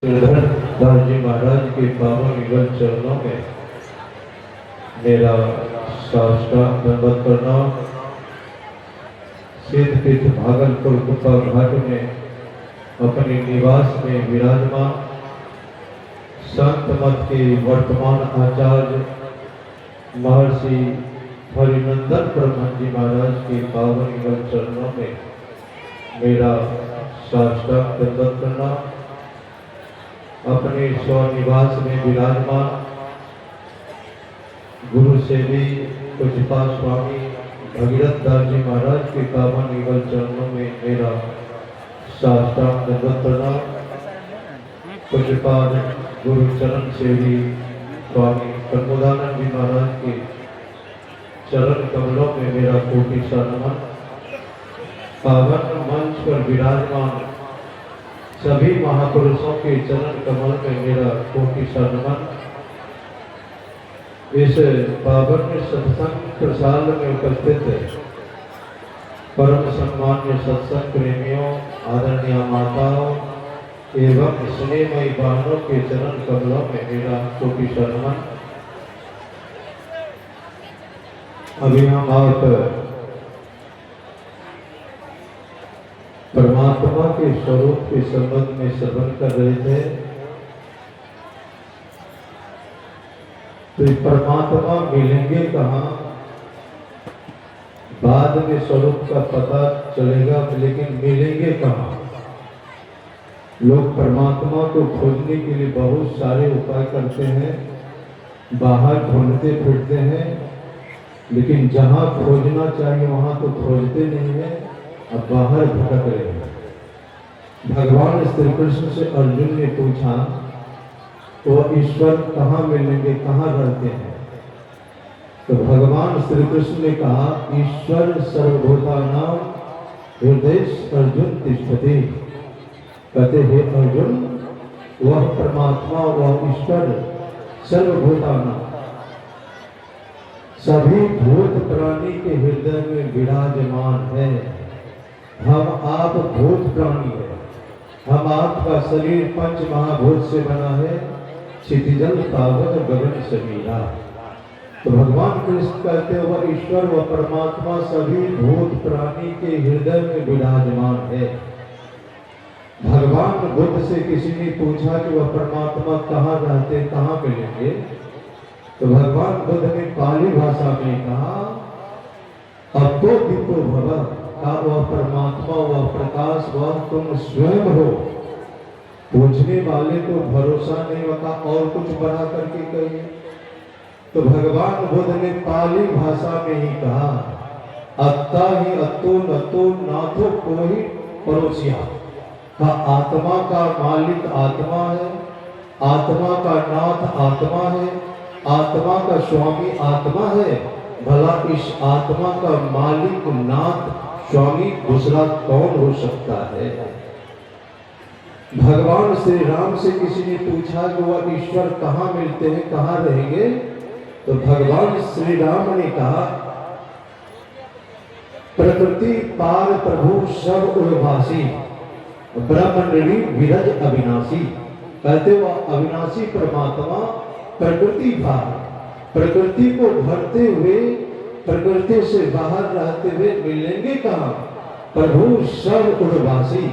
श्रीधर दास जी महाराज के पावन युगल चरणों में मेरा साष्टांग दंडवत करना। सिद्धपीठ भागलपुर गुफा घाट में अपने निवास में विराजमान संत मत के वर्तमान आचार्य महर्षि हरिनंदन परमहंस जी महाराज के पावन युगल चरणों में मेरा साष्टांग दंडवत करना। अपने स्वनिवास में विराजमान गुरु सेवी पूज्यपाद स्वामी भगीरथ दास जी महाराज के पावन युगल चरणों में मेरा साष्टांग दंडवत करना। पूज्यपाद गुरु चरण सेवी स्वामी प्रमोदानंद जी महाराज के चरण कमलों में मेरा कोटि सा नमन। पावन मंच पर विराजमान सभी महापुरुषों के चरण कमल में मेरा कोटि सा नमन। इस पावन सत्संग प्रसाद में उपस्थित परम सम्मान्य सत्संग प्रेमियों, आदरणीय माताओं एवं स्नेहमयी बहनों के चरण कमलों में मेरा कोटि सा नमन। अभी हम आप परमात्मा के स्वरूप के संबंध में श्रवण कर रहे थे। तो परमात्मा मिलेंगे कहाँ, बाद में स्वरूप का पता चलेगा, लेकिन मिलेंगे कहाँ। लोग परमात्मा को खोजने के लिए बहुत सारे उपाय करते हैं, बाहर ढूंढते फिरते हैं, लेकिन जहाँ खोजना चाहिए वहाँ तो खोजते नहीं है, अब बाहर भटक रहे हैं। भगवान श्री कृष्ण से अर्जुन ने पूछा वो ईश्वर कहाँ मिलेंगे, कहाँ रहते हैं। तो भगवान श्री कृष्ण ने कहा ईश्वर सर्वभूतानां हृदय अर्जुन तिष्ठति। कहते हैं अर्जुन वह परमात्मा, वह ईश्वर सर्वभूतानां सभी भूत प्राणी के हृदय में विराजमान है। हम आप भूत प्राणी है, हम आपका शरीर पंच महाभूत से बना है, क्षितिजल पावन गगन समीरा। तो भगवान कृष्ण कहते हैं वह ईश्वर व परमात्मा सभी भूत प्राणी के हृदय में विराजमान है। भगवान बुद्ध से किसी ने पूछा कि वह परमात्मा कहाँ रहते, कहाँ मिलेंगे। तो भगवान बुद्ध ने पाली भाषा में कहा अब तो दीपो भव, का वह परमात्मा, वह प्रकाश, वह तुम स्वयं हो। पूछने वाले को भरोसा नहीं होता और कुछ बढ़ा करके कहिए। तो भगवान बुद्ध ने पाली भाषा में ही कहा अत्ता ही अत्तो नतो नाथो कोई परोसिया। का आत्मा का मालिक आत्मा है, आत्मा का नाथ आत्मा है, आत्मा का स्वामी आत्मा है। भला इस आत्मा का मालिक नाथ स्वामी दूसरा कौन हो सकता है। भगवान श्री राम से किसी ने पूछा कि वह ईश्वर कहाँ मिलते हैं, कहाँ रहेंगे। तो भगवान श्री राम ने कहा प्रकृति पार प्रभु सब उर्वासी, ब्रह्मणि विरज अविनाशी। कहते वह अविनाशी परमात्मा प्रकृति पार, प्रकृति को भरते हुए, प्रकृति से बाहर रहते हुए मिलेंगे कहाँ। प्रभु सब उर्वासी,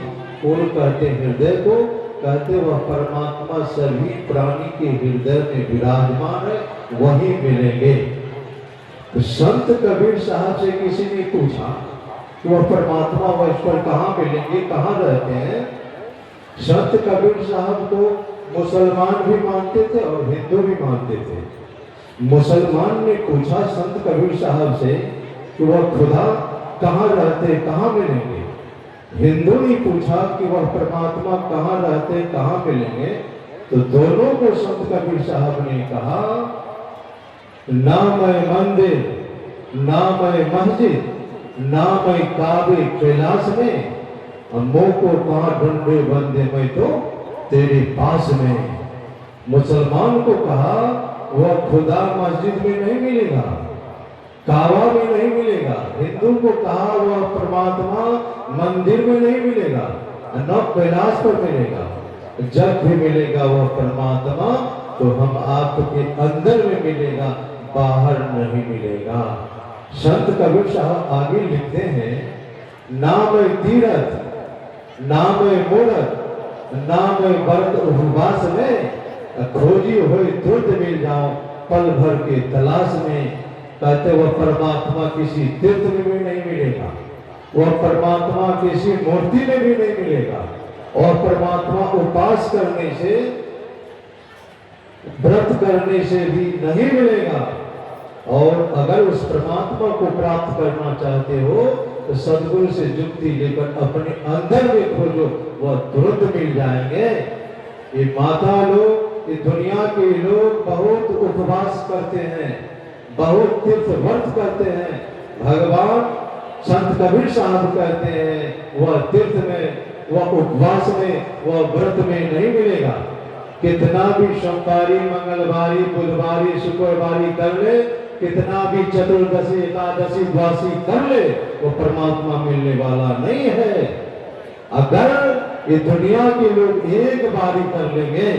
उर कहते हृदय को, कहते वह परमात्मा सभी प्राणी के हृदय में विराजमान है, वही मिलेंगे। तो संत कबीर साहब से किसी ने पूछा कि वह परमात्मा व ईश्वर कहाँ मिलेंगे, कहाँ रहते हैं। संत कबीर साहब को मुसलमान भी मानते थे और हिंदू भी मानते थे। मुसलमान ने पूछा संत कबीर साहब से कि वह खुदा कहाँ रहते, कहाँ मिलेंगे। हिंदू ने पूछा कि वह परमात्मा कहाँ रहते, कहाँ मिलेंगे। तो दोनों को संत कबीर साहब ने कहा ना मैं मंदिर, ना मैं मस्जिद, ना मैं काबे कैलाश में, मुँह को कहाँ ढूंढे बंदे मैं तो तेरे पास में। मुसलमान को कहा वह खुदा मस्जिद में नहीं मिलेगा, काबा में नहीं मिलेगा। हिंदू को कहा वह परमात्मा मंदिर में नहीं मिलेगा, न कैलाश पर मिलेगा। जब भी मिलेगा वह परमात्मा तो हम आपके अंदर में मिलेगा, बाहर नहीं मिलेगा। संत कबीर साहब आगे लिखते हैं, नाम तीरथ, नाम मूरत, नाम व्रत उपवास में, खोजी हुई तुरंत मिल जाओ पल भर के तलाश में। कहते वह परमात्मा किसी तीर्थ में भी नहीं मिलेगा, वह परमात्मा किसी मूर्ति में भी नहीं मिलेगा, और परमात्मा उपास करने से, व्रत करने से भी नहीं मिलेगा। और अगर उस परमात्मा को प्राप्त करना चाहते हो तो सदगुरु से जुक्ति लेकर अपने अंदर में खोजो, वह तुरंत मिल जाएंगे। ये माता लोग, ये दुनिया के लोग बहुत उपवास करते हैं, बहुत तीर्थ व्रत करते हैं। भगवान संत कबीर साहब कहते हैं वह तीर्थ में, वह उपवास में, वह व्रत में नहीं मिलेगा। कितना भी सोमवारी, मंगलवारी, बुधवारी, शुक्रवारी कर ले, कितना भी चतुर्दशी, एकादशी, द्वादशी कर ले, वो परमात्मा मिलने वाला नहीं है। अगर ये दुनिया के लोग एक बारी कर लेंगे,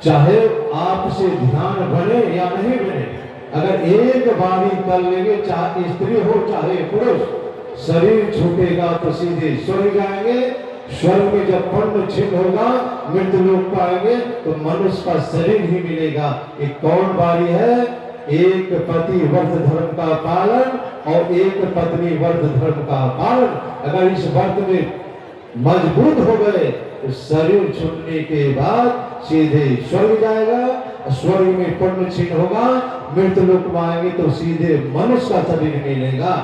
चाहे आपसे ध्यान बने या नहीं बने, अगर एक बारी कर लेंगे, चाहे स्त्री हो चाहे पुरुष, शरीर छूटेगा तो सीधे स्वर्ग जाएंगे। स्वर्ग में जब पुण्य छिन्न होगा, मृत्यु लोक पाएंगे तो मनुष्य का शरीर ही मिलेगा। ये कौन बारी है? एक पति व्रत धर्म का पालन और एक पत्नी व्रत धर्म का पालन। अगर इस व्रत में मजबूत हो गए तो शरीर छूटने के बाद सीधे स्वर्ग जाएगा, स्वर्ग में पुण्य छिन्न होगा, मृत्यु लोक पाएंगे तो सीधे मनुष्य का शरीर मिलेगा।